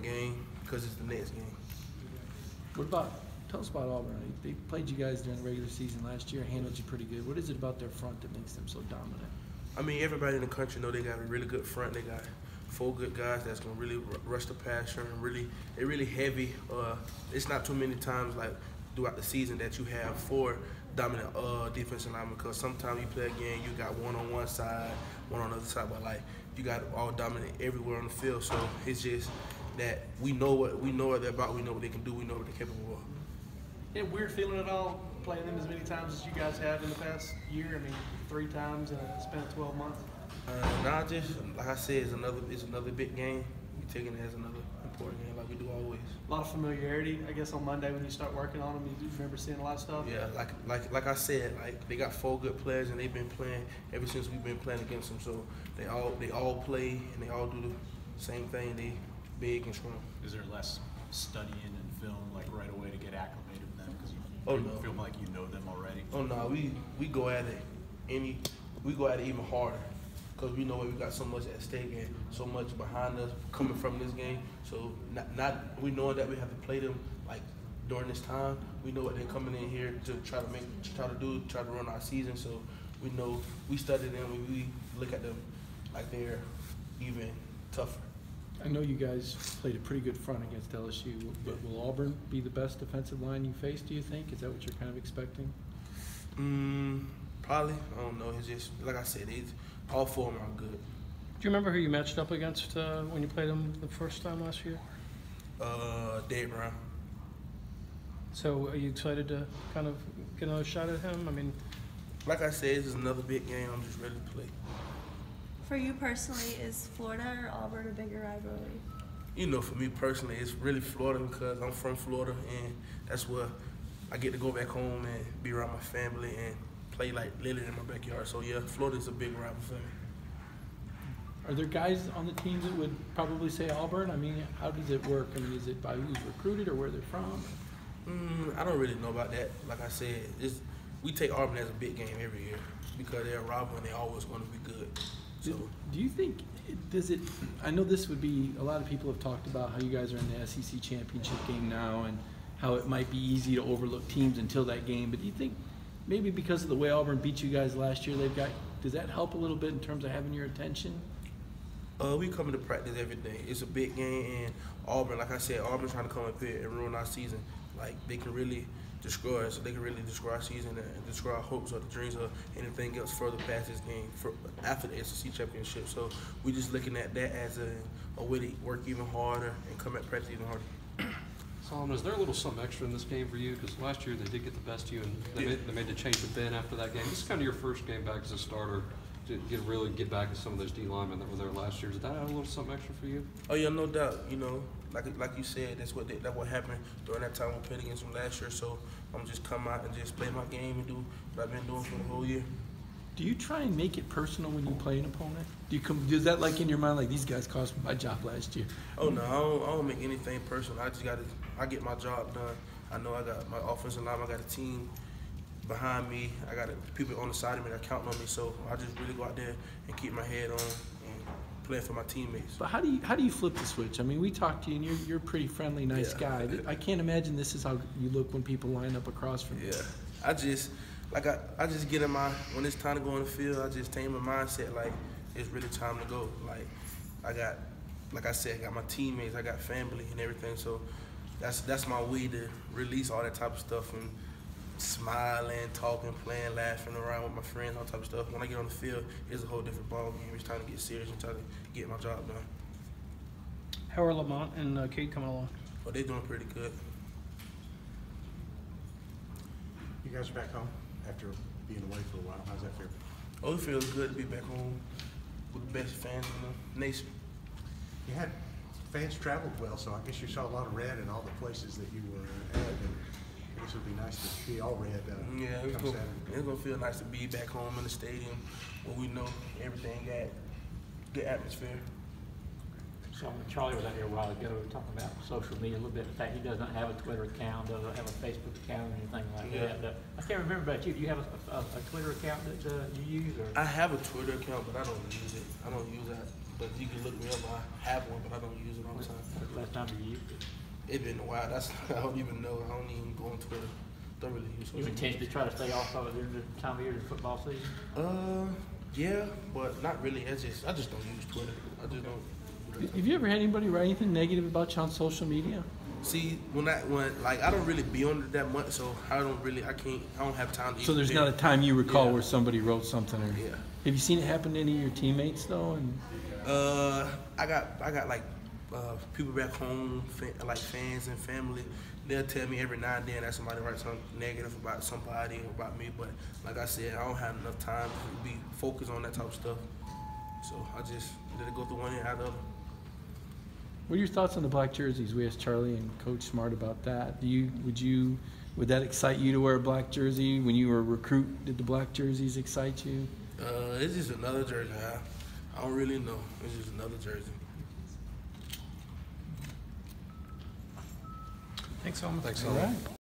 game because it's the next game. Tell us about Auburn. They played you guys during the regular season last year, handled you pretty good. What is it about their front that makes them so dominant? I mean, everybody in the country know they got a really good front. They got 4 good guys that's gonna really rush the passer and they're really heavy. It's not too many times like throughout the season that you have 4 dominant defensive linemen, because sometimes you play a game, you got one on one side, one on the other side, but like you got all dominant everywhere on the field. So it's just that we know what they're about, we know what they can do, we know what they're capable of. Yeah, weird feeling at all playing them as many times as you guys have in the past year? I mean, 3 times in a span of 12 months. Nah, just like I said, it's another big game. We taking it as another important game, like we do always. A lot of familiarity, I guess, on Monday when you start working on them. You remember seeing a lot of stuff. Yeah, like I said, like they got 4 good players and they've been playing ever since we've been playing against them. So they all play and they all do the same thing. They big and strong. Is there less studying and film like right away to get acclimated with them because you feel like you know them already? Oh no, we go at it even harder. Because we know we got so much at stake and so much behind us coming from this game. So we know that we have to play them like during this time. We know what they're coming in here to try to run our season. So we know we study them and we look at them like they're even tougher. I know you guys played a pretty good front against LSU, but will Auburn be the best defensive line you face, do you think? Is that what you're kind of expecting? Probably. I don't know. It's just, like I said, all 4 of them are good. Do you remember who you matched up against when you played them the first time last year? Dave Brown. So are you excited to kind of get another shot at him? I mean, like I said, this is another big game. I'm just ready to play. For you personally, is Florida or Auburn a bigger rivalry? You know, for me personally, it's really Florida because I'm from Florida, and that's where I get to go back home and be around my family and play like literally in my backyard. So yeah, Florida's a big rival for me. Are there guys on the teams that would probably say Auburn? I mean, how does it work? I mean, is it by who's recruited or where they're from? I don't really know about that. Like I said, we take Auburn as a big game every year because they're a rival and they're always going to be good. So, do you think, I know this would be, a lot of people have talked about how you guys are in the SEC championship game now and how it might be easy to overlook teams until that game, but do you think maybe because of the way Auburn beat you guys last year, does that help a little bit in terms of having your attention? We come to practice every day. It's a big game, and Auburn, like I said, Auburn's trying to come up here and ruin our season. Like, they can really destroy us. They can really destroy our season and destroy our hopes or the dreams or anything else further past this game after the SEC championship. So we're just looking at that as a way to work even harder and come at practice even harder. Solomon, is there a little something extra in this game for you? Because last year they did get the best of you, and they made the change to Ben after that game. This is kind of your first game back as a starter to really get back to some of those D linemen that were there last year. Did that add a little something extra for you? Oh yeah, no doubt. You know, like you said, that's what happened during that time we played against them last year. So I'm just come out and just play my game and do what I've been doing for the whole year. Do you try and make it personal when you play an opponent? Is that like in your mind, like these guys cost me my job last year? Oh no, I don't make anything personal. I get my job done. I know I got my offensive line. I got a team behind me. I got people on the side of me that count on me. So I just really go out there and keep my head on and play for my teammates. But how do you flip the switch? I mean, we talked to you, and you're a pretty friendly, nice guy. I can't imagine this is how you look when people line up across from you. Yeah, I just get in when it's time to go on the field. I just take my mindset like it's really time to go. Like I said, I got my teammates, I got family and everything. So that's my way to release all that type of stuff and smiling, talking, playing, laughing around with my friends, all type of stuff. When I get on the field, it's a whole different ball game. It's time to get serious and try to get my job done. how are Lamont and Kate coming along? Oh, they're doing pretty good. You guys are back home after being away for a while. How's that feel? Oh, it feels good to be back home with the best fans in the nation. You had fans traveled well, so I guess you saw a lot of red in all the places that you were at. And I guess it would be nice to be all red. Yeah, it's gonna feel nice to be back home in the stadium where we know everything got good atmosphere. So Charlie was out here a while ago talking about social media a little bit. In fact, he does not have a Twitter account, doesn't have a Facebook account or anything like that. But I can't remember about you. Do you have a Twitter account that you use? Or? I have a Twitter account, but I don't use it. I don't use that but you can look me up. I have one, but I don't use it all the time. When's the last time you used it? It's been a while. I don't even know. I don't even go on Twitter. Don't really use You social intentionally try to stay off of it during the time of year of the football season? Yeah, but not really. I just don't use Twitter. I just don't. Have you ever had anybody write anything negative about you on social media? See, when like I don't really be on it that much, so I don't have time to. So there's not a time you recall Yeah. where somebody wrote something, or Yeah. have you seen it happen to any of your teammates though? And I got like people back home, like fans and family. They'll tell me every now and then that somebody writes something negative about somebody or about me. But like I said, I don't have enough time to be focused on that type of stuff. So I just let it go through one ear out the other. what are your thoughts on the black jerseys? We asked Charlie and Coach Smart about that. Would that excite you to wear a black jersey when you were a recruit? Did the black jerseys excite you? It's just another jersey. I don't really know. It's just another jersey. Thanks, Alma. Thanks, All right.